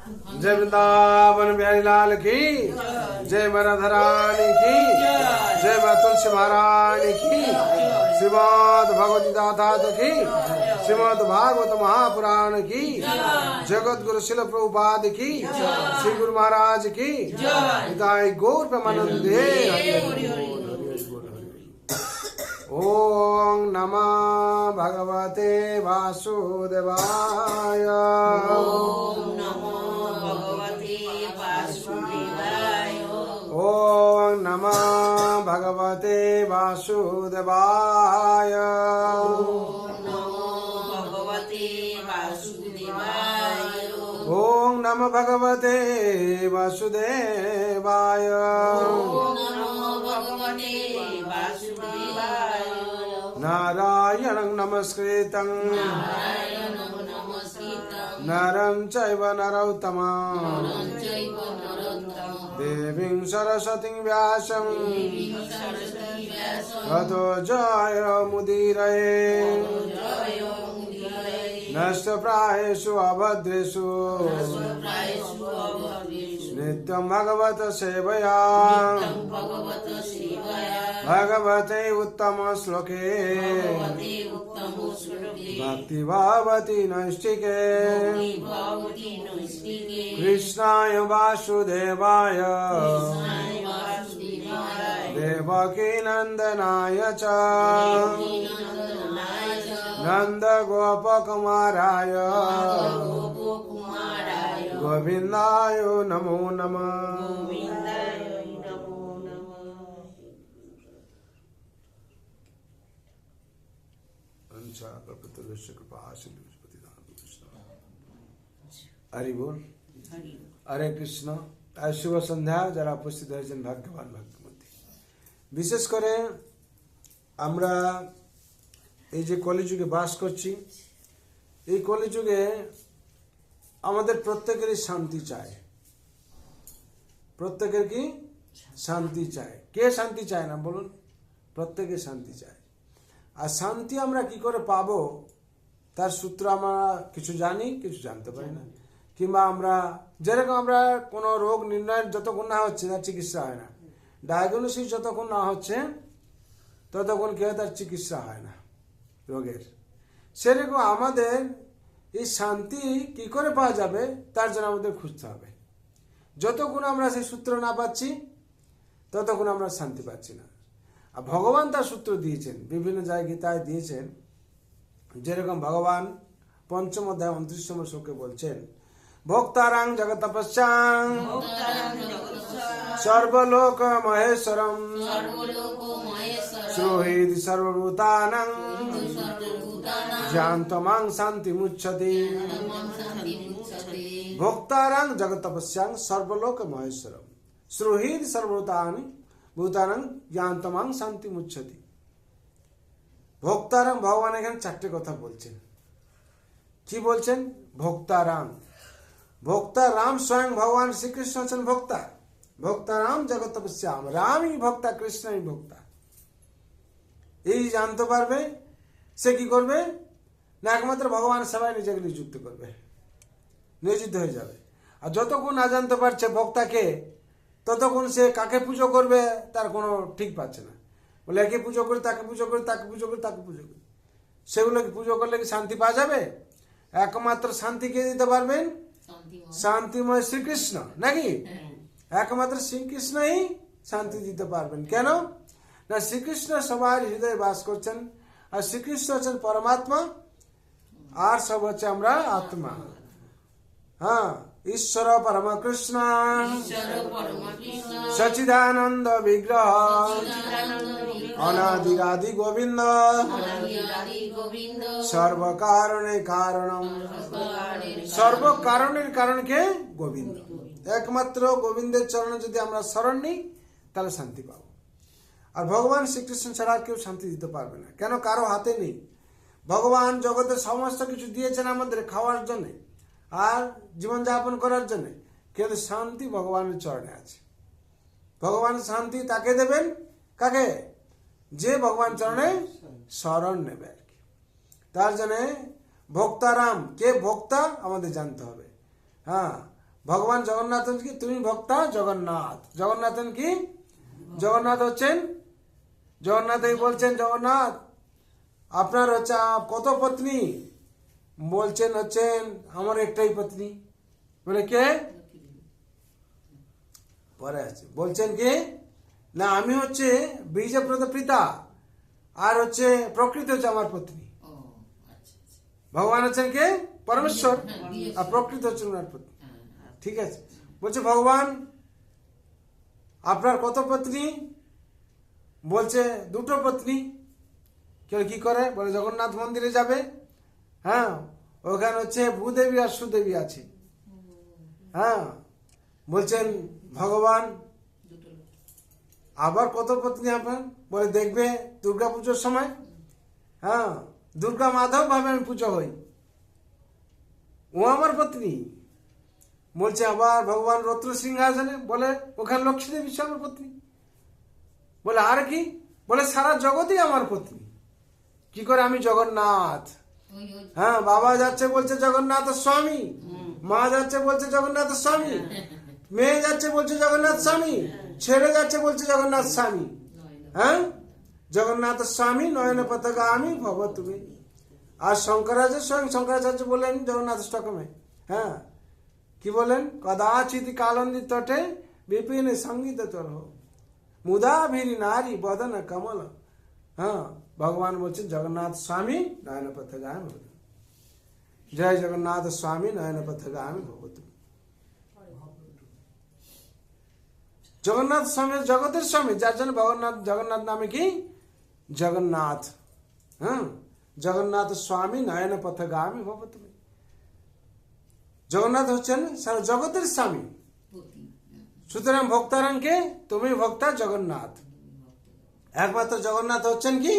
जय वृंदावन बिहारी लाल की जय राधा रानी की जय माँ तुलसी महारानी की श्रीमद् भगवती दाता की श्रीमद् भागवत महापुराण की जगत गुरु शिल प्रभुपाद की श्री गुरु महाराज की निताई गौर प्रेमानंदे। ओम नमः भगवते वासुदेवाय। ओम नमो भगवते वासुदेवाय। ओम नमः भगवते वासुदेवाय। ओम नमो भगवते वासुदेवाय। ओम नमः भगवते वासुदेवाय। ओम नमो भगवते वासुदेवाय। नारायणं नमस्कृतं नारायणं नमस्कृतं नरं चैव नरोत्तमं नरं चैव नरोत्तमं देवीं सरस्वतीं व्यासं सरस्वती व्यासं ततो जयमुदीरये। जय मुदीरये। नष्टप्रायेषु अभद्रेषु प्रायेषु अभद्रेषु नित्यं भगवत सेवया नित्यं भगवत सेवया भगवते उत्तम श्लोके भगवते उत्तम श्लोके भक्ति भावति नैष्टिके भगवती नैष्टिके कृष्णाय वासुदेवाय कृष्णाय वासुदेवाय देवकी नंदनाय च नन्दनाय च नंद गोपकुमाराय गोपकुमाराय गोविंदाय नमो नमः। गोविन्दाय नमो नमः। हरि बोल। हरे कृष्ण। आज शुभ সন্ধ্যা যারা উপস্থিত হয়েছেন ভাগ্যবান ভাগ্যবতী। বিশেষ করে আমরা এই যে কলিযুগে বাস করছি, এই কলিযুগে আমাদের প্রত্যেকেরই শান্তি চাই। প্রত্যেকের কি শান্তি চাই? কে শান্তি চায় না বলুন? প্রত্যেকে শান্তি চায়। আর শান্তি আমরা কি করে পাবো তার সূত্র আমরা কিছু জানি, কিছু জানতে পারি না। কিংবা আমরা যেরকম আমরা কোনো রোগ নির্ণয় যতক্ষণ না হচ্ছে তার চিকিৎসা হয় না, ডায়াগনোসিস যতক্ষণ না হচ্ছে ততক্ষণ কি হয়, তার চিকিৎসা হয় না রোগের। সেরকম আমাদের এই শান্তি কি করে পাওয়া যাবে তার জন্য আমাদের খুঁজতে হবে। যতক্ষণ আমরা সেই সূত্র না পাচ্ছি ততক্ষণ আমরা শান্তি পাচ্ছি না। আর ভগবান তার সূত্র দিয়েছেন, বিভিন্ন জায়গায় গীতায় দিয়েছেন। যেরকম ভগবান পঞ্চম অধ্যায় 29 নম্বর শ্লোকে বলছেন, ভোক্তারাং জগতপস্যাং সর্বলোক মহেশ্বরম সুহৃদ সর্বভূতানাং জ্ঞানতমাং শান্তিমুচ্ছতি। ভোক্তারাং জগতপস্যাং সর্বলোক মহেশ্বরম সুহৃদ সর্বভূতানি ভূতানাং জ্ঞানতমাং শান্তিমুচ্ছতি। ভোক্তারাং, ভগবান এখানে চারটে কথা বলছেন। কি বলছেন? ভোক্তারাং। ভোক্তা রাম, স্বয়ং ভগবান শ্রীকৃষ্ণ হচ্ছেন ভোক্তা। ভোক্তা রাম জগতপস্যাম, রামই ভোক্তা, কৃষ্ণই ভোক্তা। এই জানতে পারবে সে কি করবে না, একমাত্র ভগবান সেবায় নিজেকে নিযুক্ত করবে, নিয়োজিত হয়ে যাবে। আর যতক্ষণ না জানতে পারছে ভোক্তাকে, ততক্ষণ সে কাকে পুজো করবে তার কোনো ঠিক পাচ্ছে না। বলে একে পুজো করে, তাকে পুজো করে, তাকে পুজো করে, তাকে পুজো করে। সেগুলোকে পুজো করলে কি শান্তি পাওয়া যাবে? একমাত্র শান্তি কে দিতে পারবেন? শান্তিময় শ্রীকৃষ্ণ, নাকি? একমাত্র শ্রীকৃষ্ণই শান্তি দিতে পারবেন। কেন না, শ্রীকৃষ্ণ সবার হৃদয়ে বাস করছেন। আর শ্রীকৃষ্ণ হচ্ছেন পরমাত্মা, আর সব হচ্ছে আমরা আত্মা। হ্যাঁ, ঈশ্বর পরমকৃষ্ণ সচিদানন্দ বিগ্রহ অনাদিরাদি গোবিন্দ সর্বকারণে কারণম। সর্বকারণের কারণকে গোবিন্দ। একমাত্র গোবিন্দের চরণে যদি আমরা শরণ নিই তাহলে শান্তি পাবো। আর ভগবান শ্রীকৃষ্ণ ছাড়া আর কেউ শান্তি দিতে পারবে না। কেন? কারো হাতে নেই। ভগবান জগতের সমস্ত কিছু দিয়েছেন আমাদের খাওয়ার জন্য আর জীবনযাপন করার জন্য, কিন্তু শান্তি ভগবানের চরণে আছে। ভগবান শান্তি তাকে দেবেন, কাকে? যে ভগবান চরণে শরণ নেবে আর কি। তার জন্য ভোক্তারাম, কে ভোক্তা আমাদের জানতে হবে। হ্যাঁ, ভগবান জগন্নাথ কি তুমি ভক্তা জগন্নাথ, জগন্নাথ কি জগন্নাথ হচ্ছেন, জগন্নাথ এই বলছেন জগন্নাথ আপনার হচ্ছে কত পত্নী, বলছেন হচ্ছেন আমার একটাই পত্নী। বলে কে? পরে আছে বলছেন কি না আমি হচ্ছে বীজপ্রদ পিতা আর হচ্ছে প্রকৃতি হচ্ছে আমার পত্নী। ও আচ্ছা আচ্ছা। ভগবান হচ্ছেন কে? পরমেশ্বর, হ্যাঁ, আর প্রকৃতি হচ্ছেন ওনার পত্নী। হ্যাঁ, ঠিক আছে, বলছে ভগবান আপনার কত পত্নী? বলছে দুটো পত্নী। কেউ কি করে? বলে জগন্নাথ মন্দিরে যাবে, হ্যাঁ ওখানে হচ্ছে ভূদেবী আর সুদেবী আছে। হ্যাঁ বলছেন ভগবান দুটো লোক। আবার কত পত্নী আপনার? বলে দেখবে দুর্গা পুজোর সময়, হ্যাঁ দুর্গা মাধব ভাবে আমি পুজো হই, ও আমার পত্নী। বলছে আবার ভগবান রৌদ্র সিংহাসনে, বলে ওখানে লক্ষ্মী দেবী সে আমার পত্নী। বলে আর কি? বলে সারা জগতই আমার পত্নী। কি করে? আমি জগন্নাথ। ওই ওই হ্যাঁ বাবা যাচ্ছে বলছে জগন্নাথ স্বামী, মা যাচ্ছে বলছে জগন্নাথ স্বামী, মেয়ে যাচ্ছে বলছে জগন্নাথ স্বামী, ছেলে যাচ্ছে বলছে জগন্নাথ স্বামী। নয় না। হ্যাঁ জগন্নাথ স্বামী নয়ন পথগামী ভব তুমি। আর শঙ্করাচার্য স্বয়ং শঙ্করাচার্য বলেন জগন্নাথ ষ্টকমে, হ্যাঁ কি বলেন? কদাচিৎ কালন্দি তটে বিপিন সঙ্গীত তরহ মুদা ভিরি নারী বদন কমল। হ্যাঁ ভগবান বলছেন জগন্নাথ স্বামী নয়ন পথগামী ভব তুমি। জয় জগন্নাথ স্বামী নয়ন পথগামী ভব তুমি। জগন্নাথ স্বামী জগতের স্বামী, যার জন্য ভগন্নাথ জগন্নাথ নামে কি জগন্নাথ। হ্যাঁ জগন্নাথ স্বামী নয়ন পথগামী ভব তুমি। জগন্নাথ হচ্ছেন সারা জগতের স্বামী। পতি। সুতরাং ভক্তারাংকে তুমি ভক্তা জগন্নাথ। একমাত্র জগন্নাথ হচ্ছেন কি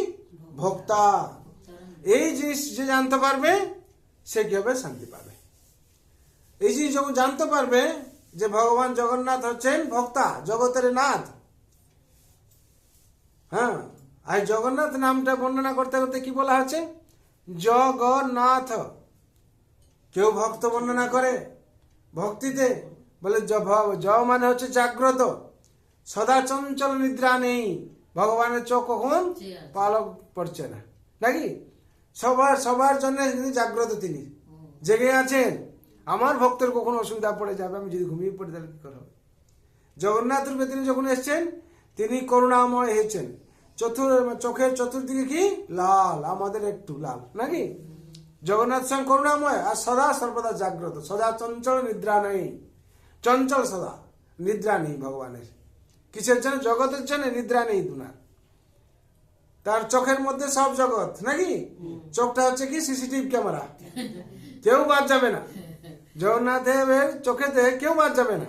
ভক্তা। এই জিনিস যে জানতে পারবে সে কি হবে? শান্তি পাবে। এই জিনিস যখন জানতে পারবে যে ভগবান জগন্নাথ হচ্ছেন ভক্তা জগতের নাথ। হ্যাঁ আর জগন্নাথ নামটা বর্ণনা করতে করতে কি বলা হচ্ছে? জগন্নাথ। কেউ ভক্ত বর্ণনা করে ভক্তিতে, বলে জ মানে হচ্ছে জাগ্রত, সদা চঞ্চল নিদ্রা নেই, ভগবানের চোখ কখন পালক পড়ছে না, নাকি? সবার সবার জন্য তিনি জাগ্রত, তিনি জেগে আছেন। আমার ভক্তের কখনো অসুবিধা পড়ে যাবে, আমি যদি ঘুমিয়ে পড়ে তাহলে কি করা হবে? জগন্নাথ রূপে তিনি যখন এসছেন তিনি করুণাময় হয়েছেন। চোখের চতুর্দিকে কি লাল, আমাদের একটু লাল, নাকি? জগন্নাথ স্বয়ং করুণাময় আর সদা সর্বদা জাগ্রত, সদা চঞ্চল নিদ্রা নেই, চঞ্চল সদা নিদ্রা নেই ভগবানের। কিসের জন্য? জগতের জন্য নিদ্রা নেই দুনার। তার চোখের মধ্যে সব জগৎ, নাকি? চোখটা হচ্ছে কি সিসিটিভি ক্যামেরা, কেউ বাদ যাবে না। জগন্নাথ দেবের চোখেতে কেউ বাদ যাবে না,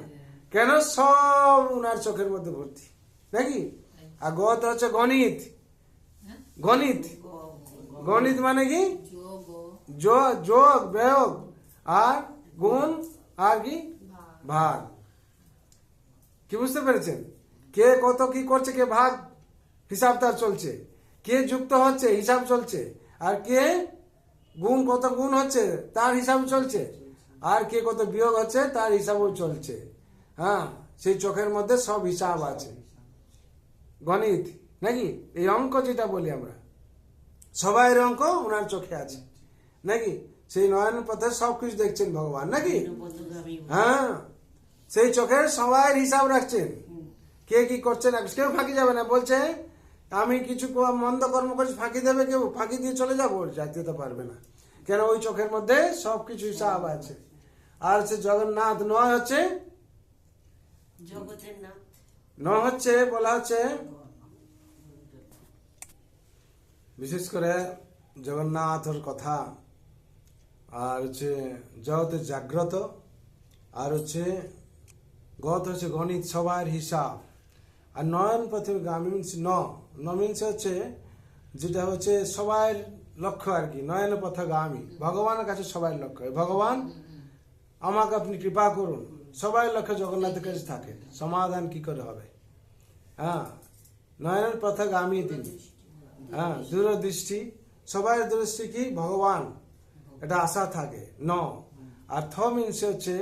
কেন? সব উনার চোখের মধ্যে ভর্তি, নাকি? আর গত হচ্ছে গণিত। গণিত, গণিত মানে কি? যোগ যোগ বিয়োগ আর গুণ আর কি ভাগ। কি বুঝতে পেরেছেন? কে কত কি করছে, কে ভাগ হিসাব তার চলছে, কে যুক্ত হচ্ছে হিসাব চলছে, আর কে গুণ কত গুণ হচ্ছে তার হিসাব চলছে, আর কে কত বিয়োগ হচ্ছে তার হিসাবও চলছে। হ্যাঁ সেই চোখের মধ্যে সব হিসাব আছে, গণিত, নাকি? এই অঙ্ক যেটা বলি আমরা, সবাইয়ের অঙ্ক ওনার চোখে আছে, নাকি? সেই নয়ন পথে সবকিছু দেখছেন ভগবান, নাকি? পথগামী ভব। হ্যাঁ সেই চোখের সবাই হিসাব রাখছেন, কে কি করছে না, কেউ ফাঁকি যাবে না। বলছে আমি কিছু মন্দ কর্ম করছি, ফাঁকি দেবে কেউ? ফাঁকি দিয়ে চলে যাবো? যাইতে তো পারবে না, কেন? ওই চোখের মধ্যে সবকিছু হিসাব আছে। আর সে জগন্নাথ নয় হচ্ছে, জগতের নাথ। হচ্ছে বলা হচ্ছে বিশেষ করে জগন্নাথের কথা, আর হচ্ছে জগতের জাগ্রত, আর হচ্ছে গত হচ্ছে গণিত, সবার হিসাব। আর নয়ন পথে গামী মিনস ন মিনস হচ্ছে যেটা হচ্ছে সবার লক্ষ্য আর কি। নয়ন পথে গামী, ভগবানের কাছে সবাই লক্ষ্য। ভগবান আমাকে আপনি কৃপা করুন, সবাই লক্ষ্য জগন্নাথের কাছে থাকে, সমাধান কি করে হবে? হ্যাঁ নয়নের পথে গামী তিনি। হ্যাঁ দূরদৃষ্টি, সবাই দৃষ্টি কি ভগবান, এটা আশা থাকে। আর থ মিনস হচ্ছে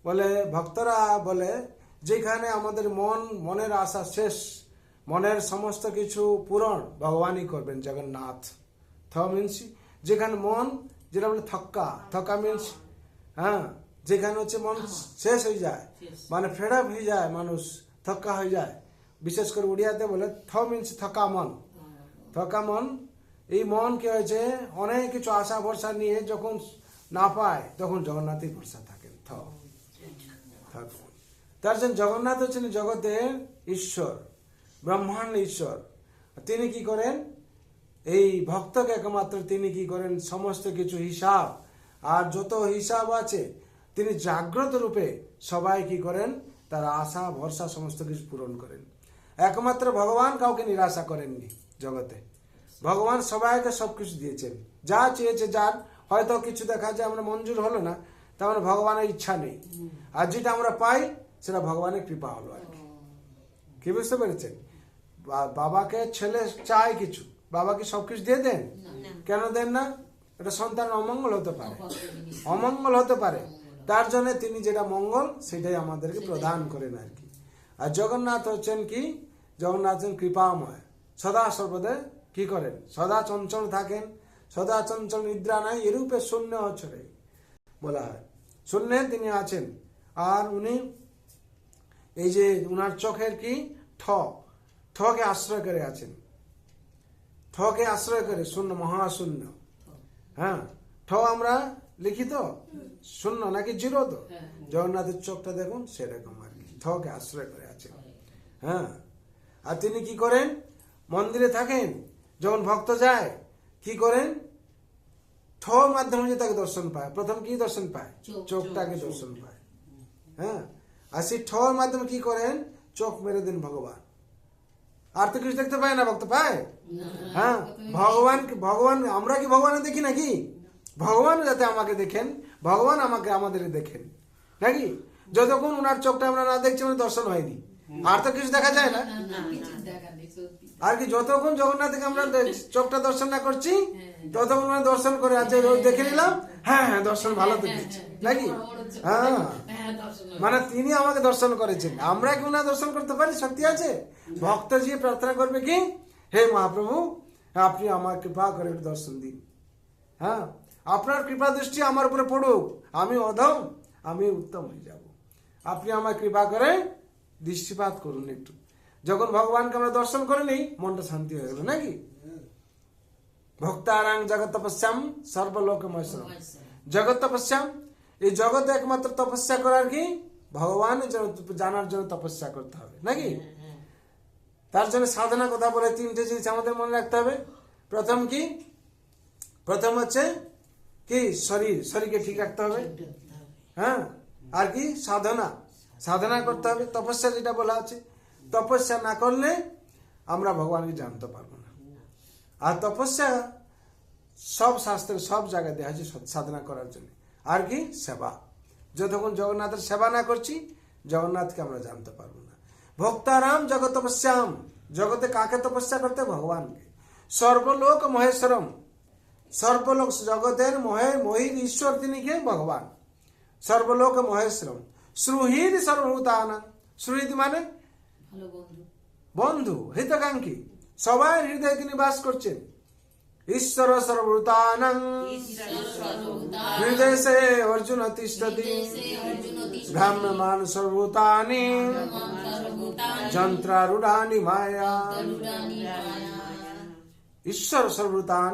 বলে ভক্তরা বলে যেখানে আমাদের মনের আশা শেষ, মনের সমস্ত কিছু পূরণ ভগবানই করবেন, জগন্নাথ। মিনস যেখানে মন, যেটা বলে থক্কা মিনস হ্যাঁ, যেখানে হচ্ছে মন শেষ হয়ে যায়, মানে ফেড আপ হয়ে যায়, মানুষ থক্কা হয়ে যায়। বিশেষ করে উড়িয়াতে বলে মিনস থকা মন। এই মন কি হয়েছে, অনেক কিছু আশা ভরসা নিয়ে যখন না পায় তখন জগন্নাথই ভরসা থাকেন। তার জন্য জগন্নাথ হচ্ছেন জগতের ঈশ্বর, ব্রহ্মাণ্ড ঈশ্বর। তিনি কি করেন, এই ভক্তকে একমাত্র তিনি কি করেন, সমস্ত কিছু হিসাব আর যত হিসাব আছে তিনি জাগ্রত রূপে সবাই কি করেন, তার আশা ভরসা সমস্ত কিছু পূরণ করেন। একমাত্র ভগবান কাউকে নিরাশা করেননি জগতে। ভগবান সবাইকে সবকিছু দিয়েছেন, যা চেয়েছে, যার হয়তো কিছু দেখা যায় আমরা মঞ্জুর হলো না, তার মানে ভগবানের ইচ্ছা নেই। আর যেটা আমরা পাই সেটা ভগবানের কৃপা হলো আর কি বুঝতে পেরেছেন? বাবাকে ছেলে চায় কিছু, বাবা কি সবকিছু দিয়ে দেন? কেন দেন না? এটা সন্তান অমঙ্গল হতে পারে, অমঙ্গল হতে পারে। তার জন্য তিনি যেটা মঙ্গল সেটাই আমাদেরকে প্রদান করেন আর কি। আর জগন্নাথ হচ্ছেন কি, জগন্নাথ হচ্ছেন কৃপাময়, সদা সর্বদা কি করেন, সদা চঞ্চল থাকেন, সদা চঞ্চল নিদ্রা নাই, এরূপে শূন্য অছরে বলা হয়। শূন্যে তিনি আছেন। আর উনি এই যে উনার চোখের কি ঠকে আশ্রয় করে আছেন, ঠকে আশ্রয় করে, শূন্য মহাশূন্য। হ্যাঁ, আমরা লিখি তো শূন্য নাকি জিরো, তো জগন্নাথের চোখটা দেখুন সেরকম আর কি, ঠকে আশ্রয় করে আছেন। হ্যাঁ, আর তিনি কি করেন, মন্দিরে থাকেন, যখন ভক্ত যায় কি করেন, মাধ্যমে যে তাকে দর্শন পায়। প্রথম কি দর্শন পায়, চোখটাকে দর্শন পায়। হ্যাঁ, আর সেই মাধ্যমে কি করেন, চোখ মেরে দেন ভগবান। আর তো কিছু দেখতে পায় না, ভক্ত পায়? হ্যাঁ, ভগবান আমরা কি ভগবানের দেখি নাকি? ভগবান যাতে আমাকে দেখেন, ভগবান আমাদের দেখেন নাকি? যতক্ষণ ওনার চোখটা আমরা না দেখছি মানে দর্শন হয়নি, আর তো কিছু দেখা যায় না। আর কি যতক্ষণ জগন্নাথকে আমরা চোখটা দর্শন না করছি ততক্ষণ মানে দর্শন করে আছে, দেখে নিলাম, হ্যাঁ দর্শন ভালো দেখেছি নাকি? হ্যাঁ, মানে তিনি আমাকে দর্শন করেছেন, আমরা কি ওনার দর্শন করতে পারি? শক্তি আছে? ভক্ত যে প্রার্থনা করবে কি, হে মহাপ্রভু আপনি আমার কৃপা করে একটু দর্শন দিন। হ্যাঁ, আপনার কৃপা দৃষ্টি আমার উপরে পড়ুক, আমি অধম, আমি উত্তম হয়ে যাব, আপনি আমার কৃপা করে দৃষ্টিপাত করুন একটু। যখন ভগবানকে আমরা দর্শন করে নিই মনটা শান্তি হয়ে গেল নাকি? ভক্তারাং জগৎ তপস্যাম সর্বলোক মহেশ্বরম। জগৎ তপস্যাম, এই জগতে একমাত্র তপস্যা করার কি, ভগবানের জানার জন্য তপস্যা করতে হবে নাকি? তার জন্য সাধনা কথা বলে তিনটে জিনিস আমাদের মনে রাখতে হবে। প্রথম কি, প্রথম হচ্ছে কি, শরীরকে ঠিক রাখতে হবে। হ্যাঁ, আর কি, সাধনা করতে হবে। তপস্যা যেটা বলা আছে, তপস্যা না করলে আমরা ভগবানকে জানতে পারবো না। আর তপস্যা সব শাস্ত্রে সব জায়গায় দেওয়া হয়েছে সাধনা করার জন্য। আর কি, সেবা। যতক্ষণ জগন্নাথের সেবা না করছি জগন্নাথকে আমরা জানতে পারবো না। ভক্তারাম জগৎ তপস্যাম, জগতে কাকে তপস্যা করতে? ভগবানকে। সর্বলোক মহেশ্বরম, সর্বলোক জগতের মহির ঈশ্বর তিনি কে? ভগবান। সর্বলোক মহেশ্বরম। সুহৃদ সর্বভূতানাং, সুহৃদ মানে বন্ধু, হিতকাঙ্ক্ষী, সবাই হৃদয়ে তিনি বাস করছেন। ঈশ্বর সর্বভূতানাং হৃদয় সে অর্জুন তিষ্ঠতি, ভ্রাম্যমাণ সর্বভূতানি যন্ত্রারূঢ়ানি মায়া। ঈশ্বর সর্বভূতান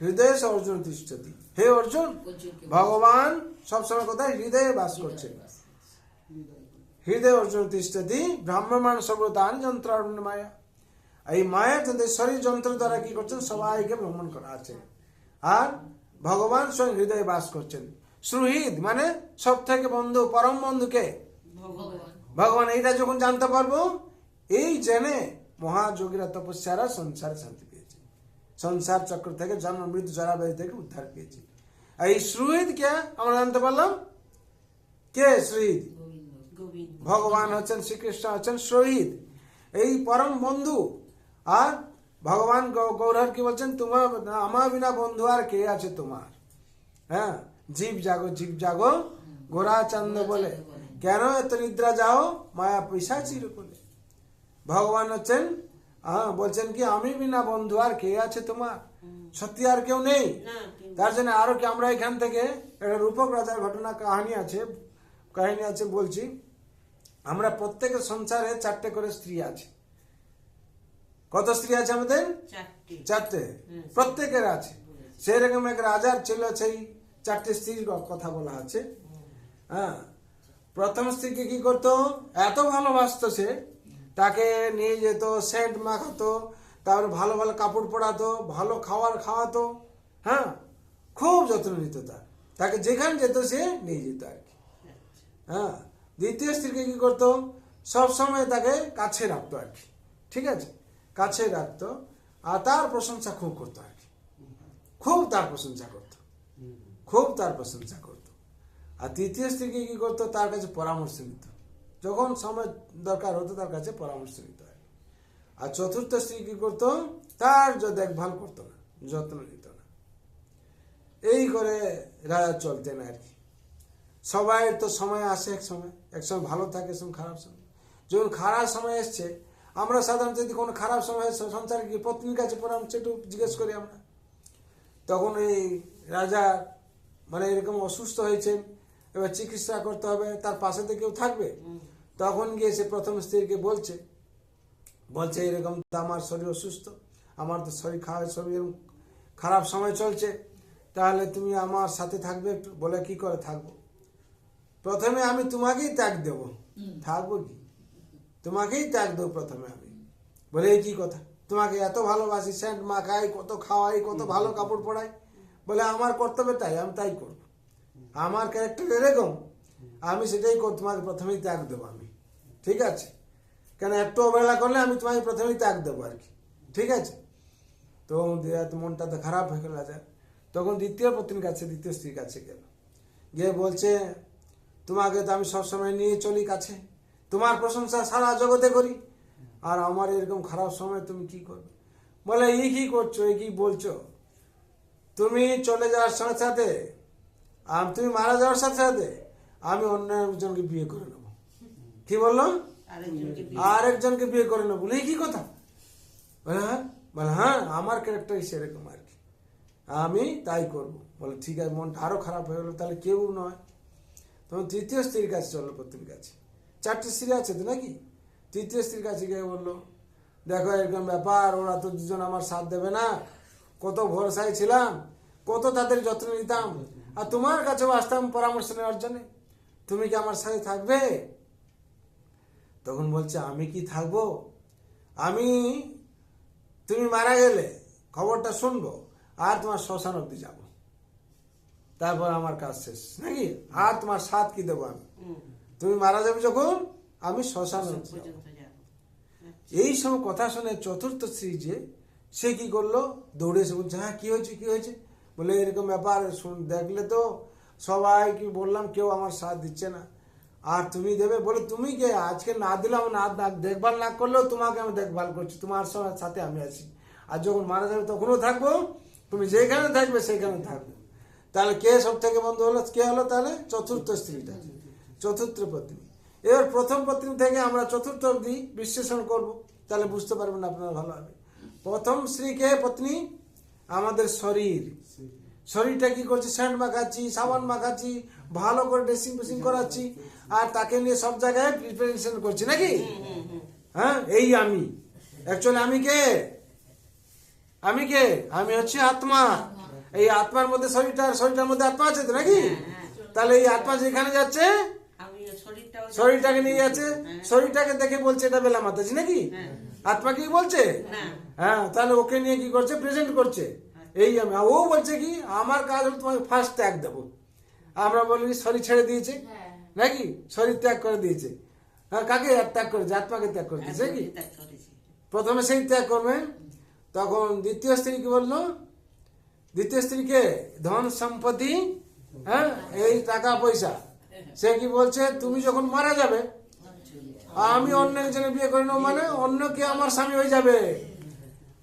হৃদয় সে অর্জুন তিষ্ঠতি। হে অর্জুন, ভগবান সবসময় কোথায়? হৃদয়ে বাস করছেন। হৃদয় অর্জুন তিষ্ঠতি, ভ্রাম্যমাণ সর্বভূতানি যন্ত্রারূঢ়ানি মায়া। এই মায়া শরীর যন্ত্র দ্বারা কি করছেন? সবাইকে ভ্রমণ করা আছে। আর ভগবান স্বয়ং হৃদয়ে বাস করছেন। সুহৃদ মানে সব থেকে বন্ধু, পরম বন্ধুকে ভগবান। এইটা যখন জানতে পারবো, এই জেনে মহাযোগীরা তপস্যারা সংসারে শান্তি পেয়েছে, সংসার চক্র থেকে, জন্ম মৃত্যু জরা ব্যাধি থেকে উদ্ধার পেয়েছে। আর এই সুহৃদ কে আমরা জানতে পারলাম, কে সুহৃদ? ভগবান হচ্ছেন, শ্রীকৃষ্ণ হচ্ছেন সুহৃদ, এই পরম বন্ধু। আর ভগবান গৌরহর কি বলছেন? তোমার আমার বিনা বন্ধু আর কে আছে তোমার? হ্যাঁ, জীব জাগো জীব জাগো গোরা চান্দ বলে। কেন এত নিদ্রা যাও মায়া পিশাচির কোলে? ভগবান হচ্ছেন বলছেন কি আমি বিনা বন্ধু আর কে আছে তোমার? সত্যি আর কেউ নেই। না, তার জন্য আরো কি আমরা এখান থেকে একটা রূপক রাজার ঘটনা কাহিনী আছে বলছি। আমরা প্রত্যেকের সংসারে 4টে করে স্ত্রী আছে। কত স্ত্রী আছে আমাদের? 4টে। 4টে প্রত্যেকের আছে। সেরকম এক রাজার ছিল, সেই 4টে স্ত্রীর কথা বলা আছে। হ্যাঁ, প্রথম স্ত্রীকে কি করতো, এত ভালোবাসতো সে, তাকে নিয়ে যেত, সেন্ট মাখাতো, তারপরে ভালো ভালো কাপড় পরাতো, ভালো খাবার খাওয়াতো। হ্যাঁ, খুব যত্ন নিত তাকে যেখানে যেত সে নিয়ে যেত আর কি। হ্যাঁ, দ্বিতীয় স্ত্রীকে কি করতো, সব সময় তাকে কাছে রাখতো আর কি। ঠিক আছে, কাছে রাখতো, আর তার প্রশংসা খুব করতো আর কি। খুব তার প্রশংসা করতো। আর তৃতীয় স্ত্রীকে কি করতো, তার কাছে পরামর্শ নিত, যখন সময় দরকার হতো তার কাছে পরামর্শ নিত আর কি। আর চতুর্থ স্ত্রী কি করতো, তার দেখভাল করতো না, যত্ন নিত না। এই করে রাজা চলতেন আর কি। সবাই তো সময় আসে, এক সময় ভালো থাকে, এক সময় খারাপ সময়। যখন খারাপ সময় এসছে, আমরা সাধারণত যদি কোনো খারাপ সময় সংসারে গিয়ে পত্নীর কাছে পরামর্শ একটু জিজ্ঞেস করি আমরা, তখন এই রাজা মানে এরকম অসুস্থ হয়েছেন, এবার চিকিৎসা করতে হবে, তার পাশে তো কেউ থাকবে। তখন গিয়ে সে প্রথম স্ত্রীকে বলছে এরকম তো আমার শরীর অসুস্থ, আমার তো শরীর খারাপ সময় চলছে, তাহলে তুমি আমার সাথে থাকবে একটু? বলে কি করে থাকবো, প্রথমে আমি তোমাকেই ত্যাগ দেবো। থাকবো কি, তোমাকেই ত্যাগ দেবো প্রথমে আমি। বলে এই কি কথা, তোমাকে এত ভালোবাসি, সেন্ট মাখাই, কত খাওয়াই, কত ভালো কাপড় পরাই, বলে আমার কর্তব্য তাই, আমি তাই করবো, আমার ক্যারেক্টার এরকম, আমি সেটাই তোমাকে প্রথমেই ত্যাগ দেবো আমি। ঠিক আছে, কেন একটু অবহেলা করলে আমি তোমাকে প্রথমেই ত্যাগ দেবো আর কি। ঠিক আছে, তো মনটা তো খারাপ হয়ে গেল রাজা। তখন দ্বিতীয় স্ত্রীর কাছে গেল, গিয়ে বলছে তোমাকে তো আমি সবসময় নিয়ে চলি কাছে, তোমার প্রশংসা সারা জগতে করি, আর আমার এরকম খারাপ সময় তুমি কি করবে? বলে এই কি করছো, এই কি বলছো, তুমি চলে যাওয়ার সাথে সাথে, তুমি মারা যাওয়ার সাথে সাথে আমি অন্য একজনকে বিয়ে করে নেবো। কি বললো? আরেকজনকে বিয়ে করে নেবো। বলে কি কথা? বলে হ্যাঁ, আমার ক্যারেক্টার সেরকম আর কি, আমি তাই করবো। বলে ঠিক আছে, মনটা আরো খারাপ হয়ে গেলো, তাহলে কেউ নয়। তখন তৃতীয় স্ত্রীর কাছে চললো, পত্নীর কাছে। 4টে স্ত্রী আছে তো নাকি? তৃতীয় স্ত্রীর কাছে গিয়ে বললো দেখো এরকম ব্যাপার, ওরা তো দুজন আমার সাথ দেবে না, কত ভরসায় ছিলাম, কত তাদের যত্ন নিতাম, আর তোমার কাছেও আসতাম পরামর্শ নেওয়ার জন্য, তুমি কি আমার সাথে থাকবে? তখন বলছে আমি কি থাকবো, তুমি মারা গেলে খবরটা শুনবো, আর তোমার শ্মশান অব্দি যাবো, তারপর আমার কাজ শেষ নাকি, আর তোমার সাথ কি দেবো আমি? তুমি মারা যাবে যখন, আমি শ্মশান অব্দি যাবো। এই সব কথা শুনে চতুর্থ স্ত্রী যে, সে কি করলো, দৌড়ে এসে বলছে হ্যাঁ কি হয়েছে? বলে এরকম ব্যাপার, দেখলে তো সবাই কি বললাম, কেউ আমার সাথ দিচ্ছে না, আর তুমি দেবে? বলে তুমি কে, আজকে না দিলাম, না দেখভাল না করলেও তোমাকে আমি দেখভাল করছি, তোমার সাথে আমি আছি, আর যখন মারা যাবে তখনও থাকবো, তুমি যেখানে থাকবে সেখানে থাকবো। তাহলে কে সব থেকে বন্ধু হলো, কে হলো তাহলে? চতুর্থ স্ত্রীটা, চতুর্থ পত্নী। এবার প্রথম পত্নী থেকে আমরা চতুর্থ অবধি বিশ্লেষণ করব, তাহলে বুঝতে পারবেন আপনারা ভালোভাবে। প্রথম স্ত্রীকে পত্নী আমাদের শরীরটা কি করছে, সেন্ট মাখাচ্ছি, সাবান মাখাচ্ছি, ভালো করে ড্রেসিং করাচ্ছি, আর তাকে নিয়ে সব জায়গায় প্রিপারেশন করছি নাকি। হ্যাঁ, এই আমি অ্যাকচুয়ালি আমি কে, আমি হচ্ছে আত্মা। এই আত্মার মধ্যে শরীরটার মধ্যে আত্মা আছে তো নাকি। তাহলে এই আত্মা যেখানে যাচ্ছে, শরীরটাকে নিয়ে যাচ্ছে, শরীরটাকে দেখে বলছে এটা বেলা মাতাজি নাকি, আত্মা কি বলছে? হ্যাঁ, তাহলে ওকে নিয়ে কি করছে, প্রেজেন্ট করছে এই আমি। ও বলছে কি আমার কাজ হলো তোমাকে ফার্স্ট ত্যাগ দেবো। আমরা বলি শরীর ছেড়ে দিয়েছে নাকি, শরীর ত্যাগ করে দিয়েছে। হ্যাঁ, কাকে ত্যাগ করেছে? আত্মাকে ত্যাগ করে দিয়েছে কি। প্রথমে সেই ত্যাগ করবে। তখন দ্বিতীয় স্ত্রী কি বললো, দ্বিতীয় স্ত্রীকে ধন সম্পত্তি, হ্যাঁ এই টাকা পয়সা, সে কি বলছে তুমি যখন মারা যাবে আমি অন্য একজনের বিয়ে করে নেবো, মানে অন্য কে আমার স্বামী হয়ে যাবে।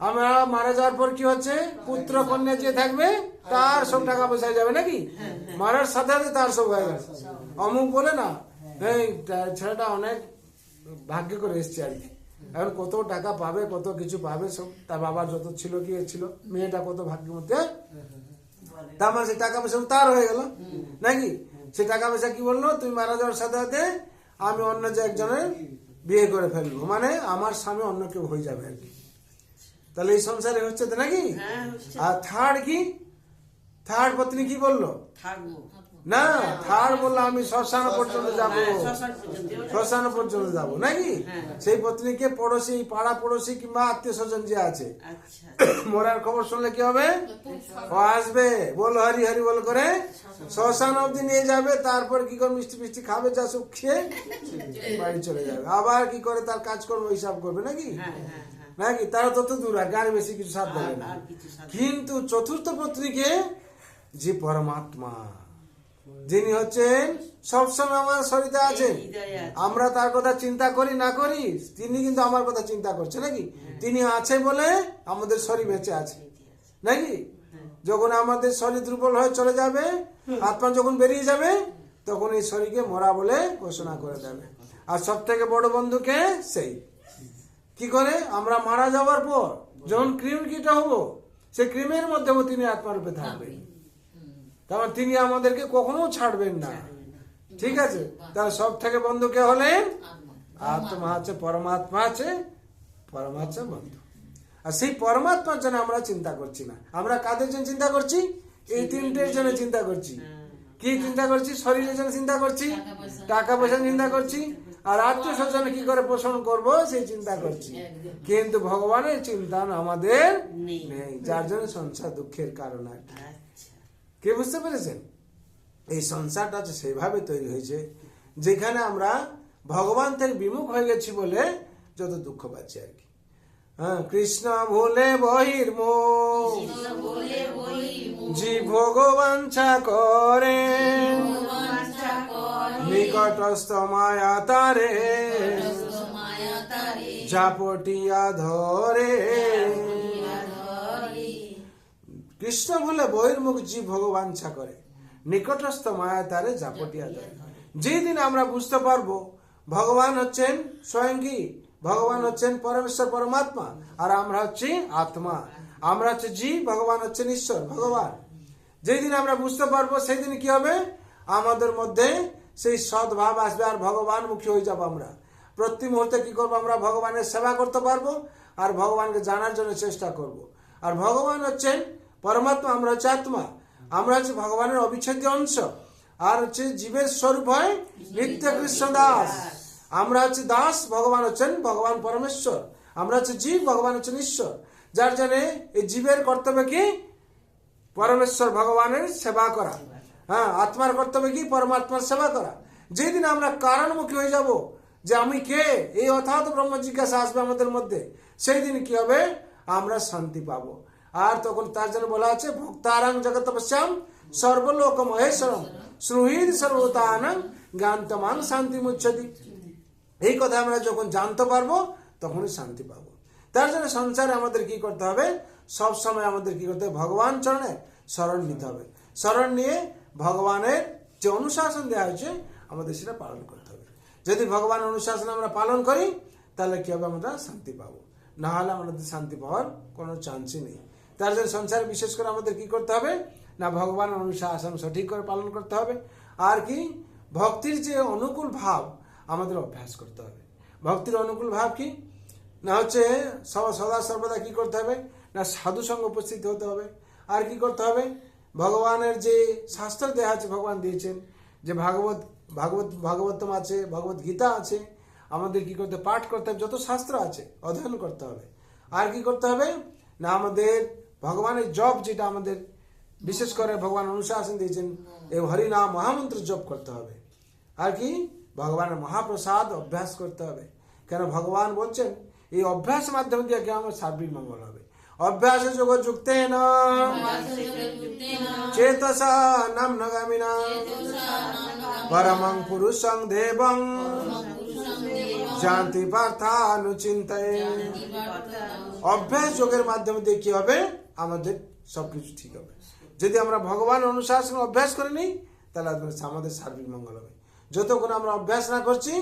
আমরা মারা যাওয়ার পর কি হচ্ছে, পুত্র কন্যা যে থাকবে তার সব টাকা পয়সা যাবে নাকি, মারার সাথে সাথে তার সব হয়ে গেছে। অমুক বলে না, এই ছেলেটা অনেক ভাগ্য করে এসছে আর কি। এখন কত টাকা পাবে, কত কিছু পাবে, সব তার বাবার যত ছিল কি ছিল, মেয়েটা কত ভাগ্যের মধ্যে, তার মানে সেই টাকা পয়সা তার হয়ে গেল নাকি। সে টাকা পয়সা কি বললো, তুমি মারা যাওয়ার সাথে সাথে আমি অন্য যে একজনের বিয়ে করে ফেলবো, মানে আমার স্বামী অন্য কেউ হয়ে যাবে আর কি। তাহলে এই সংসারে হচ্ছে তো নাকি। আর থার্ড কি, থার্ড পত্নী কি বললো, থাকবো না থার্ড বললো আমি শ্মশান পর্যন্ত যাবো, শ্মশান পর্যন্ত। শ্মশান পর্যন্ত যাবো নাকি। হ্যাঁ। সেই পত্নীকে পড়োশি, পাড়া পড়োশি কিংবা আত্মীয় স্বজন যে আছে, আচ্ছা মরার খবর শুনলে কি হবে, ও আসবে, বল হরি হরি বল করে শ্মশান অবধি নিয়ে যাবে, তারপর কি করে মিষ্টি মিষ্টি খাবে, যা সব খেয়ে বাড়ি চলে যাবে। আবার কি করে তার কাজকর্ম হিসাব করবে নাকি, হ্যাঁ হ্যাঁ হ্যাঁ নাকি তারা তত দূর আর গাড়ি বেশি কিছু সাথ দেবে না। আর কিছু সাথে কিন্তু চতুর্থ পত্নীকে যে পরমাত্মা, যিনি হচ্ছেন সবসময় আমার শরীরে আছেন, হৃদয়ে আছে। আমরা তার কথা চিন্তা করি না করি, তিনি কিন্তু আমার কথা চিন্তা করছে নাকি। তিনি আছে বলে আমাদের শরীর বেঁচে আছে নাকি। যখন আমাদের শরীর দুর্বল হয়ে চলে যাবে, আত্মা যখন বেরিয়ে যাবে, তখন এই শরীরকে মরা বলে ঘোষণা করে দেবে। আর সব থেকে বড় বন্ধুকে সেই কি করে, আমরা মারা যাওয়ার পর যখন ক্রিমকিটা হবো, সেই ক্রিমের মধ্যেও তিনি আত্মারূপে থাকবেন, তারপর তিনি আমাদেরকে কখনো ছাড়বেন না। ঠিক আছে, তার সব থেকে বন্ধুকে হলেন আত্মা আছে, পরমাত্মা আছে, পরমাত্মা বন্ধু। আর সেই পরমাত্মার জন্য আমরা চিন্তা করছি না, আমরা কাদের জন্য চিন্তা করছি, এই তিনটের জন্য চিন্তা করছি। কি চিন্তা করছি, শরীরের জন্য চিন্তা করছি, টাকা পয়সা চিন্তা করছি, আর আত্মীয় স্বজন কি করে পোষণ করব সেই চিন্তা করছি। কিন্তু ভগবানের চিন্তা আমাদের নেই, যার জন্য সংসার দুঃখের কারণ আর কি। আচ্ছা কে বুঝতে পেরেছেন, এই সংসারটা হচ্ছে সেইভাবে তৈরি হয়েছে, যেখানে আমরা ভগবান থেকে বিমুখ হয়ে গেছি বলে যত দুঃখ পাচ্ছি আর কি। হ্যাঁ, কৃষ্ণ ভুলে বহির্মুখ জি ভগবাঞ্ছা করে, নিকটস্থ মায়া তারে ঝাপটিয়া ধরে। কৃষ্ণ ভুলে বহির্মুখ জীব ভগবাঞ্ছা করে, নিকটস্থ মায়া তারে ঝাপটিয়া ধরে। যেদিন আমরা বুঝতে পারবো ভগবান হচ্ছেন স্বয়ং কি, ভগবান হচ্ছেন পরমেশ্বর পরমাত্মা, আর আমরা হচ্ছি আত্মা, আমরা হচ্ছে জীব, ভগবান হচ্ছেন ঈশ্বর ভগবান। যেদিন আমরা বুঝতে পারবো, সেই দিন কি হবে, আমাদের মধ্যে সেই সদ্ভাব আসবে, আর ভগবান মুখী হয়ে যাবো আমরা। প্রতি মুহূর্তে কি করবো, আমরা ভগবানের সেবা করতে পারবো, আর ভগবানকে জানার জন্য চেষ্টা করব। আর ভগবান হচ্ছেন পরমাত্মা, আমরা হচ্ছে আত্মা, আমরা হচ্ছে ভগবানের অবিচ্ছেদ্য অংশ, আর হচ্ছে জীবের স্বরূপ হয় নিত্য কৃষ্ণ দাস। আমরা হচ্ছে দাস, ভগবান হচ্ছেন ভগবান পরমেশ্বর, আমরা হচ্ছে জীব, ভগবান হচ্ছেন ঈশ্বর। যার জন্য এই জীবের কর্তব্য কি, পরমেশ্বর ভগবানের সেবা করা। হ্যাঁ, আত্মার কর্তব্য কি, পরমাত্মার সেবা করা। যেদিন আমরা কারণমুখী হয়ে যাব যে আমি কে, এই অথাৎ ব্রহ্ম জিজ্ঞাসা আসবে আমাদের মধ্যে, সেই দিন কি হবে, আমরা শান্তি পাবো। আর তখন তার জন্য বলা আছে, ভক্তারাং জগতপস্যাম সর্বলোক মহেশ্বরম শ্রুহিদ সর্বতানাং জ্ঞান্তমাং শান্তি মুচ্ছতি। এই কথা আমরা যখন জানতে পারবো, তখনই শান্তি পাবো। তার জন্য সংসারে আমাদের কি করতে হবে, সব সময় আমাদের কি করতে হবে, ভগবান চরণে শরণ নিতে হবে। শরণ নিয়ে ভগবানের যে অনুশাসন দেওয়া হয়েছে আমাদের সেটা পালন করতে হবে। যদি ভগবানের অনুশাসন আমরা পালন করি, তাহলে কি হবে, আমরা শান্তি পাবো। না হলে আমাদের শান্তি পাওয়ার কোনো চান্সই নেই। তার জন্য সংসারে বিশেষ করে আমাদের কি করতে হবে না, ভগবানের অনুশাসন সঠিক করে পালন করতে হবে। আর কি, ভক্তির যে অনুকূল ভাব আমাদের অভ্যাস করতে হবে। ভক্তির অনুকূল ভাব কি না, হচ্ছে সদা সর্বদা কি করতে হবে না, সাধু সঙ্গ উপস্থিত হতে হবে। আর কি করতে হবে, ভগবানের যে শাস্ত্র দেওয়া আছে, ভগবান দিয়েছেন যে ভাগবতম আছে, ভগবত গীতা আছে, আমাদের কি করতে, পাঠ করতে হবে, যত শাস্ত্র আছে অধ্যয়ন করতে হবে। আর কি করতে হবে না, আমাদের ভগবানের জপ, যেটা আমাদের বিশেষ করে ভগবান অনুশাসন দিয়েছেন, এই হরিনাম মহামন্ত্র জপ করতে হবে। আর কি, ভগবানের মহাপ্রসাদ অভ্যাস করতে হবে। কেন ভগবান বলছেন এই অভ্যাস মাধ্যম দিয়ে কি আমার সার্বিক মঙ্গল হবে। অভ্যাস যোগ যুক্তেন চেতসা নাম নগামিনা পরমং পুরুষং দেবং জানতি পার্থানুচিন্তয়ে। অভ্যাস যোগের মাধ্যমে দিয়ে কি হবে, আমাদের সবকিছু ঠিক হবে। যদি আমরা ভগবান অনুশাসন অভ্যাস করে নিই, তাহলে আমাদের সার্বিক মঙ্গল হবে। যতক্ষণ আমরা অভ্যাস না করছি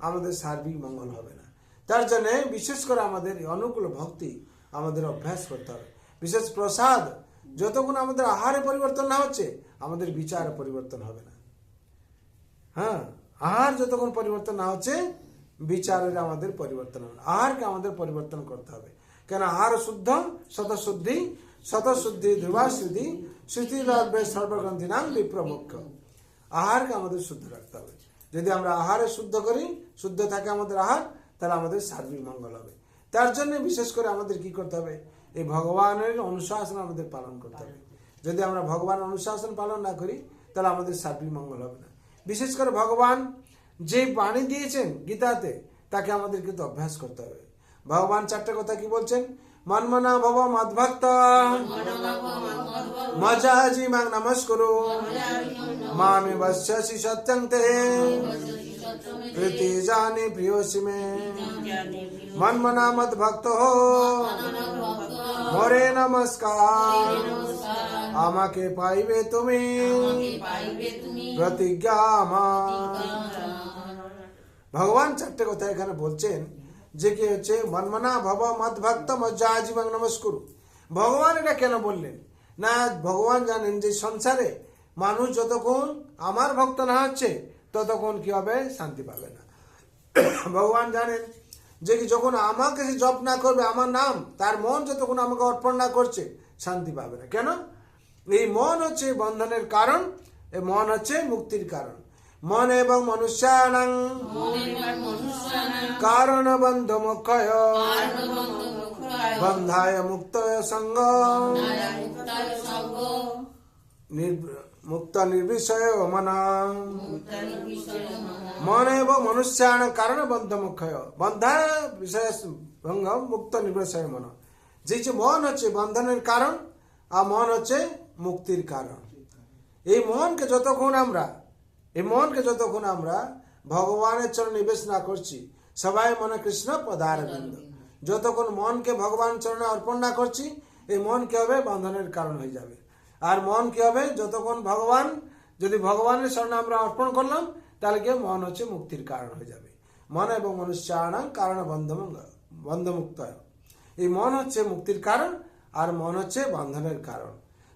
আমাদের সার্বিক মঙ্গল হবে না। তার জন্য বিশেষ করে আমাদের এই অনুকূল ভক্তি আমাদের অভ্যাস করতে হবে। বিশেষ প্রসাদ যতক্ষণ আমাদের আহারে পরিবর্তন না হচ্ছে আমাদের বিচারে পরিবর্তন হবে না। হ্যাঁ, আহার যতক্ষণ পরিবর্তন না হচ্ছে বিচারের আমাদের পরিবর্তন হবে। আহারকে আমাদের পরিবর্তন করতে হবে। কেন আহার শুদ্ধ শতশুদ্ধি, শতশুদ্ধি ধ্রুবাশুদ্ধি, শ্রুতি লব্ধে সর্বগ্রন্থি নাম বিপ্রমুখ্য। আহারকে আমাদের শুদ্ধ রাখতে হবে। যদি আমরা আহারে শুদ্ধ করি, শুদ্ধ থাকে আমাদের আহার, তাহলে আমাদের সার্বিক মঙ্গল হবে। তার জন্য বিশেষ করে আমাদের কি করতে হবে, এই ভগবানের অনুশাসন আমাদের পালন করতে হবে। যদি আমরা ভগবান অনুশাসন পালন না করি তাহলে আমাদের সার্বিক মঙ্গল হবে না। বিশেষ করে ভগবান যে বাণী দিয়েছেন গীতাতে তাকে আমাদের কিন্তু অভ্যাস করতে হবে। ভগবান চারটে কথা কি বলছেন, মন্মনা ভব মদ্ভক্ত মজাজি মাং নমস্কুরু মামে বশ্যসি সত্যং তে প্রীতি জানি প্রিয়সি মে। মন্মনা মদ্ভক্ত মোরে নমস্কার, আমাকে পাইবে তুমি প্রতিজ্ঞা আমার। ভগবান চারটে কথা এখানে বলছেন যে কি হচ্ছে, মন্মনা ভব মদ্ভক্ত মজ্জাজীবং নমস্কুরু। ভগবান এটা কেন বললেন না, ভগবান জানেন যে সংসারে মানুষ যতক্ষণ আমার ভক্ত না হচ্ছে ততক্ষণ কি হবে, শান্তি পাবে না। ভগবান জানেন যে কি যখন আমাকে সে জপ না করবে আমার নাম, তার মন যতক্ষণ আমাকে অর্পণ না করছে শান্তি পাবে না। কেন? এই মন হচ্ছে বন্ধনের কারণ, এই মন হচ্ছে মুক্তির কারণ। মন এবং মনুষ্যানাং কারণ বন্ধ মুখ্যয় বন্ধায় মুক্ত সঙ্গ মুক্ত নির্বিষয় মনা। মন এবং মনুষ্যান কারণ বন্ধ মুখ্যয় বন্ধায় বিষয় ভঙ্গ মুক্ত নির্বিষয় মন। যে মন হচ্ছে বন্ধনের কারণ আর মন হচ্ছে মুক্তির কারণ। এই মনকে যতক্ষণ আমরা ভগবানের চরণ নিবেশ না করছি, সবাই মনে কৃষ্ণ পদারবিন্দ, যতক্ষণ মনকে ভগবান চরণে অর্পণ না করছি এই মন কি হবে, বন্ধনের কারণ হয়ে যাবে। আর মন কি হবে, যতক্ষণ যদি ভগবানের চরণে আমরা অর্পণ করলাম তাহলে কি মন হচ্ছে মুক্তির কারণ হয়ে যাবে। মন এবং মনুষ্যানাং কারণ বন্ধমুক্ত। এই মন হচ্ছে মুক্তির কারণ আর মন হচ্ছে বন্ধনের কারণ।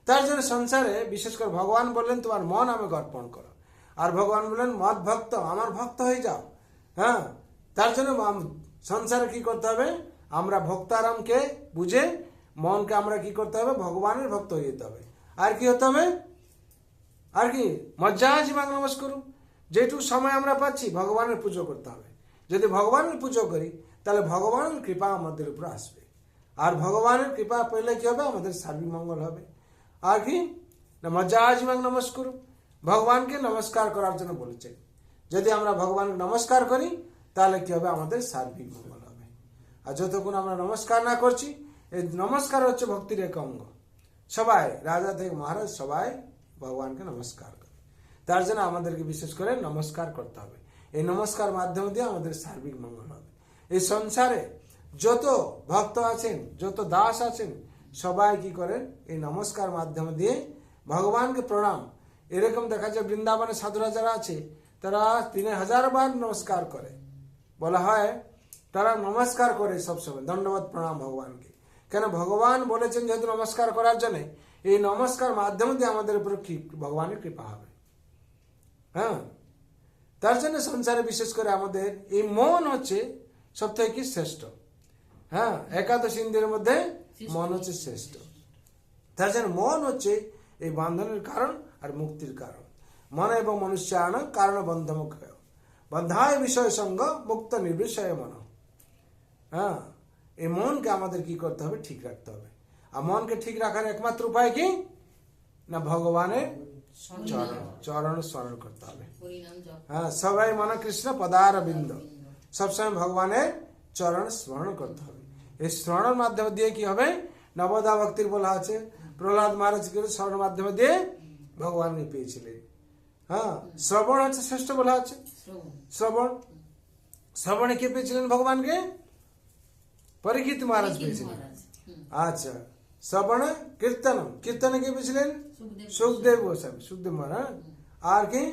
তার জন্য সংসারে বিশেষ করে ভগবান বললেন তোমার মন আমাকে অর্পণ করো, আর ভগবান বললেন মদ ভক্ত, আমার ভক্ত হয়ে যাও। হ্যাঁ, তার জন্য সংসারে কি করতে হবে, আমরা ভক্তারামকে বুঝে মনকে আমরা কি করতে হবে, ভগবানের ভক্ত হয়ে যেতে হবে। আর কি হতে হবে, আর কি মজ্জাজীবং নমস্কুরু, যেটুকু সময় আমরা পাচ্ছি ভগবানের পুজো করতে হবে। যদি ভগবানের পুজো করি তাহলে ভগবানের কৃপা আমাদের উপর আসবে, আর ভগবানের কৃপা পেলে কি হবে, আমাদের সার্বিক মঙ্গল হবে। আর কি না মজ্জাজীবং নমস্কুরু, ভগবানকে নমস্কার করার জন্য বলেছেন। যদি আমরা ভগবানকে নমস্কার করি তাহলে কি হবে, আমাদের সার্বিক মঙ্গল হবে। আর যতক্ষণ আমরা নমস্কার না করছি, এই নমস্কার হচ্ছে ভক্তির এক অঙ্গ। সবাই রাজা থেকে মহারাজ সবাই ভগবানকে নমস্কার করে, তার জন্য আমাদেরকে বিশেষ করে নমস্কার করতে হবে। এই নমস্কার মাধ্যম দিয়ে আমাদের সার্বিক মঙ্গল হবে। এই সংসারে যত ভক্ত আছেন, যত দাস আছেন, সবাই কি করেন, এই নমস্কার মাধ্যম দিয়ে ভগবানকে প্রণাম। এরকম দেখা যায় বৃন্দাবনে সাধুরা যারা আছে তারা 3000 বার নমস্কার করে, বলা হয় তারা নমস্কার করে সবসময়, দণ্ডবত প্রণাম ভগবানকে। কেন? ভগবান বলেছেন যেহেতু নমস্কার করার জন্য, এই নমস্কার মাধ্যম দিয়ে আমাদের উপর ভগবানের কৃপা হবে। হ্যাঁ, তার জন্য সংসারে বিশেষ করে আমাদের এই মন হচ্ছে সব থেকে কি শ্রেষ্ঠ। হ্যাঁ, একাদশ ইন্দ্রিয়ের মধ্যে মন হচ্ছে শ্রেষ্ঠ। তার জন্য মন হচ্ছে এই বন্ধনের কারণ আর মুক্তির কারণ। মন এবং মনুষ্যান কারণ বন্ধমুখ্য বন্ধায় বিষয় সঙ্গ মুক্ত নির্বিষয় মন। হ্যাঁ, এই মনকে আমাদের কি করতে হবে, ঠিক রাখতে হবে। আর মনকে ঠিক রাখার একমাত্র উপায় কি না, ভগবানের চরণ স্মরণ করতে হবে। হ্যাঁ, সবাই মনে কৃষ্ণ পদারবিন্দ, সবসময় ভগবানের চরণ স্মরণ করতে হবে। এই স্মরণের মাধ্যমে দিয়ে কি হবে, নবদা ভক্তির বলা আছে প্রহ্লাদ মহারাজ স্মরণের মাধ্যমে দিয়ে ভগবানকে পেয়েছিলেন। হ্যাঁ, শ্রবণ হচ্ছে শ্রেষ্ঠ বলা আছে। শ্রবণে কে পেয়েছিলেন ভগবানকে? পরীক্ষিত মহারাজ পেয়েছিলেন। আচ্ছা, শ্রবণ কীর্তনে কে পেয়েছিলেন? সুখদেব গোস্বামী, সুখদেব মহারাজ। আর কি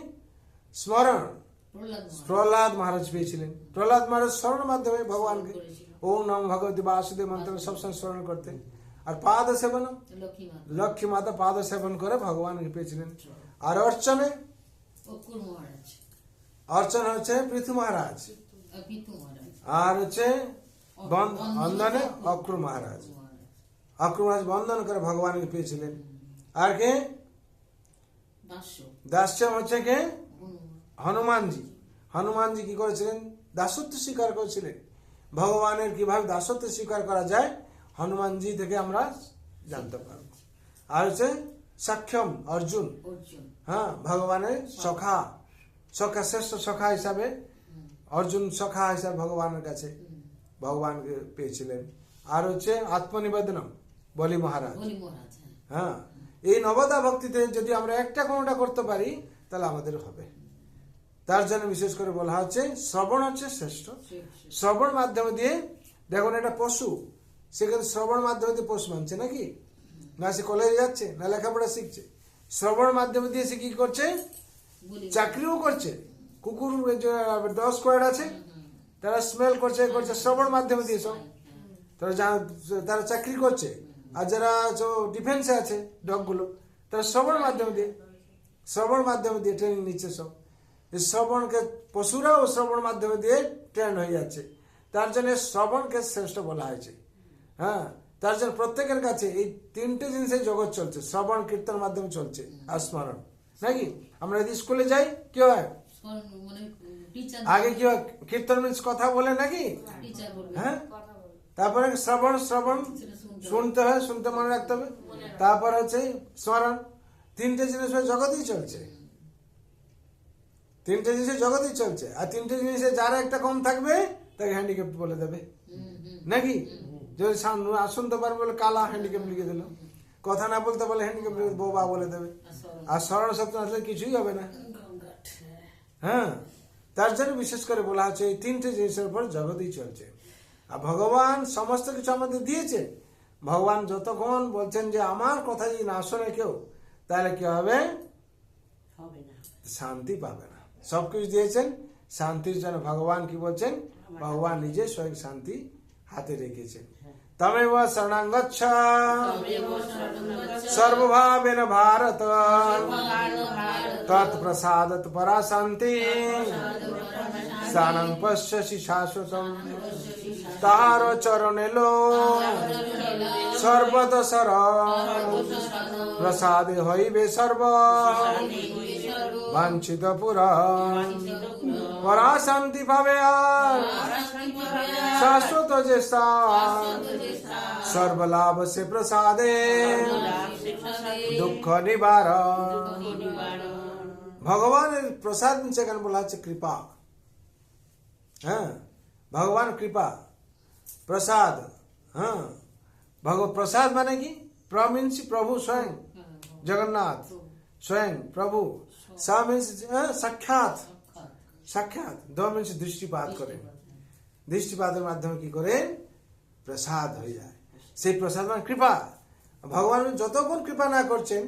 স্মরণ, প্রহ্লাদ মহারাজ পেয়েছিলেন। প্রহ্লাদ মহারাজ স্মরণের মাধ্যমে ভগবানকে ওম নম ভগবতী বাসুদেব মন্ত্র সবসময় স্মরণ করতেন। আর পাদ সেবন, লক্ষ্মী মাতা পাদ সেবন করে ভগবানকে পেয়েছিলেন। আর অর্চনে, অর্চন হচ্ছে পৃথু মহারাজ, আর হচ্ছে বন্ধনে অক্রুর মহারাজ। অক্রুর মহারাজ বন্ধন করে ভগবানকে পেয়েছিলেন। আর কে? দাস্যম হচ্ছে কে? হনুমানজি। হনুমানজি কি করেছিলেন? দাসত্ব স্বীকার করেছিলেন। ভগবানের কিভাবে দাসত্ব স্বীকার করা যায় হনুমানজি থেকে আমরা জানতে পারবো। আর হচ্ছে সক্ষম অর্জুন, হ্যাঁ, ভগবানের সখা, সখা শ্রেষ্ঠ সখা হিসাবে অর্জুন সখা হিসাবে ভগবানের কাছে ভগবানকে পেয়েছিলেন। আর হচ্ছে আত্মনিবেদনম বলি মহারাজ। হ্যাঁ, এই নবদা ভক্তিতে যদি আমরা একটা কোনোটা করতে পারি তাহলে আমাদের হবে। তার জন্য বিশেষ করে বলা হচ্ছে শ্রবণ হচ্ছে শ্রেষ্ঠ। শ্রবণ মাধ্যমে দিয়ে, দেখুন এটা পশু, সে কিন্তু শ্রবণ মাধ্যমে দিয়ে পশু মানছে নাকি? না সে কলেজে যাচ্ছে, না লেখাপড়া শিখছে। শ্রবণ মাধ্যমে দিয়ে সে কি করছে? চাকরিও করছে। কুকুর 10 স্কোয়াড আছে, তারা স্মেল করছে, করছে শ্রবণ মাধ্যমে দিয়ে সব। তারা চাকরি করছে। আর যারা ডিফেন্সে আছে ডগগুলো, তারা শ্রবণ মাধ্যমে দিয়ে, শ্রবণ মাধ্যমে দিয়ে ট্রেনিং নিচ্ছে সব। শ্রবণকে পশুরাও শ্রবণ মাধ্যমে দিয়ে ট্রেন হয়ে যাচ্ছে। তার জন্য শ্রবণকে শ্রেষ্ঠ বলা হয়েছে। হ্যাঁ, তার জন্য প্রত্যেকের কাছে এই তিনটে জিনিসের জগৎ চলছে, শ্রবণ কীর্তন মাধ্যমে চলছে আর স্মরণ, নাকি? আমরা যদি স্কুলে যাই কি হয়? আগে কি হয়? কীর্তন মিন্স কথা বলে নাকি? হ্যাঁ, তারপরে শ্রবণ, শ্রবণ শুনতে হয়, শুনতে মনে রাখতে হবে। তারপর হচ্ছে স্মরণ। তিনটে জিনিস জগতেই চলছে, তিনটে জিনিসের জগতেই চলছে। আর তিনটে জিনিসে যারা একটা কম থাকবে তাকে হ্যান্ডিক্যাপ বলে দেবে, নাকি? যদি শুনতে পারবে বলে কালা হ্যান্ডিক্যাপ লিখে দিল, কথা না বলতে বলে হ্যান্ডিক্যাপ বোবা বলে দেবে। আর স্মরণ শক্তি আসলে কিছুই হবে না। হ্যাঁ, তার জন্য বিশেষ করে বলা হচ্ছে এই তিনটে জিনিসের উপর জগৎই চলছে। আর ভগবান সমস্ত কিছু আমাদের দিয়েছে। ভগবান যতক্ষণ বলছেন যে আমার কথা যদি না শোনে কেউ, তাহলে কি হবে? শান্তি পাবে না। সবকিছু দিয়েছেন শান্তির জন্য। ভগবান কি বলছেন? ভগবান নিজে স্বয়ং শান্তি হাতে রেখেছেন। তমেব শরণং গচ্ছ সর্বভাবেন ভারত তৎপ্রসাদত পরা শান্তি স্থানং পশ্যসি শাশ্বতম। তাহার চরণে লো সর্বত শরণ প্রসাদে হইবে সর্ব বাঞ্ছিত পুরাণ। পরা শান্তি পাবে আর শাশ্বত যে স্থান সর্বলাভ সে প্রসাদে দুঃখ নিবারণ। ভগবানের প্রসাদ সেখানে বলা হচ্ছে কৃপা। হ্যাঁ, ভগবান কৃপা, প্রসাদ। হ্যাঁ, প্রসাদ মানে কি? মিন্স প্রভু স্বয়ং জগন্নাথ, স্বয়ং প্রভু। সা মিন্স সাক্ষাৎ, সাক্ষাৎ। দ মিন্স দৃষ্টিপাত করে, দৃষ্টিপাতের মাধ্যমে কি করে প্রসাদ হয়ে যায়। সেই প্রসাদ মানে কৃপা। ভগবান যতক্ষণ কৃপা না করছেন,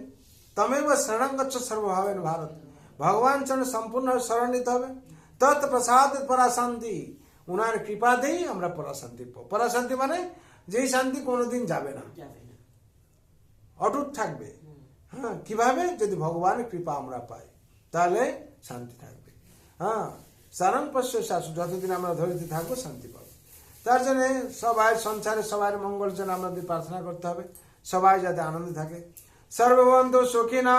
তমেব শরণং গচ্ছ সর্বভাবেন ভারত। ভগবান চরণে সম্পূর্ণ শরণ নিতে হবে। তৎ প্রসাদ পরাশান্তি, উনার কৃপাতেই আমরা পরাশান্তি পাবো। পরাশান্তি মানে যেই শান্তি কোনোদিন যাবে না, অটুট থাকবে। হ্যাঁ, কিভাবে? যদি ভগবানের কৃপা আমরা পাই তাহলে শান্তি থাকবে। হ্যাঁ, সারং পশ্য শাসু, যতদিন আমরা ধরিতে থাকবো শান্তি পাবো। তার জন্য সবাই সংসারে সবার মঙ্গল জন্য আমাদের প্রার্থনা করতে হবে, সবাই যাতে আনন্দে থাকে। সর্ববন্ধু সুখিনা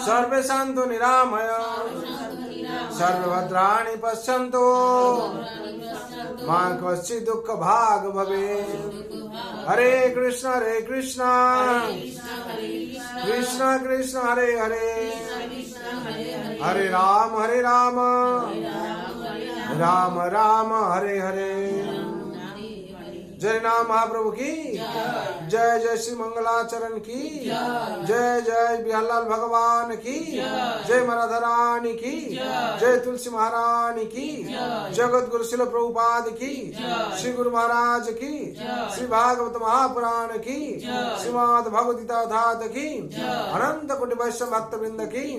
সর্বে শান্তু নিরাময় সর্বভদ্রাণি পশ্যন্তু মা কশ্চিৎ দুঃখ ভাগ ভবে। হরে কৃষ্ণ কৃষ্ণ কৃষ্ণ হরে হরে, হরে রাম রাম রাম হরে হরে। जय नाम महाप्रभु की जय जय श्री मंगलाचरण की जय जय बिहारलाल भगवान की जय राधा रानी की जय तुलसी महारानी की जगत गुरु शिल प्रभुपाद की श्री गुरु महाराज की श्री भागवत महापुराण की श्रीमद भगवदगीता धात की अनंत कोटि वैष्णव भक्त वृंद की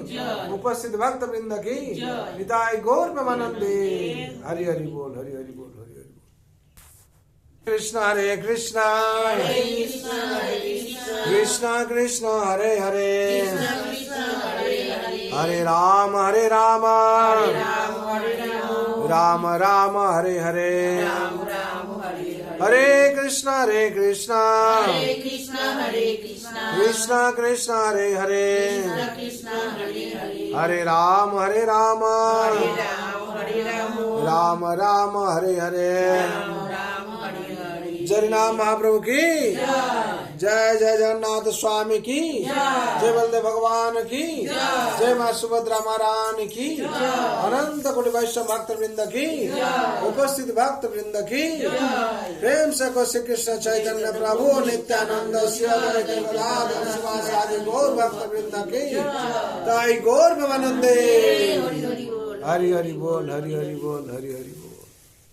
उपस्थित भक्त वृंद की निताई गौर प्रेमानंदे हरि हरि बोल हरि हरि बोल हरि हरि बोल कृष्ण हरे कृष्ण कृष्ण कृष्ण हरे हरे हरे राम राम राम हरे हरे हरे कृष्ण कृष्ण कृष्ण हरे हरे हरे राम राम राम हरे हरे जय नाम महाप्रभु की जय जय जगन्नाथ स्वामी की जय बलदेव भगवान की जय माँ सुभद्रा महारानी की अनंत कोटि वैष्णव भक्त वृंद की उपस्थित भक्त वृंद की प्रेम से को श्री कृष्ण चैतन्य प्रभु नित्यानंद शिवासादि गौर भक्त वृंद की ताई गौर प्रेमानंदे हरि हरि बोल हरि हरि बोल हरि हरि बोल।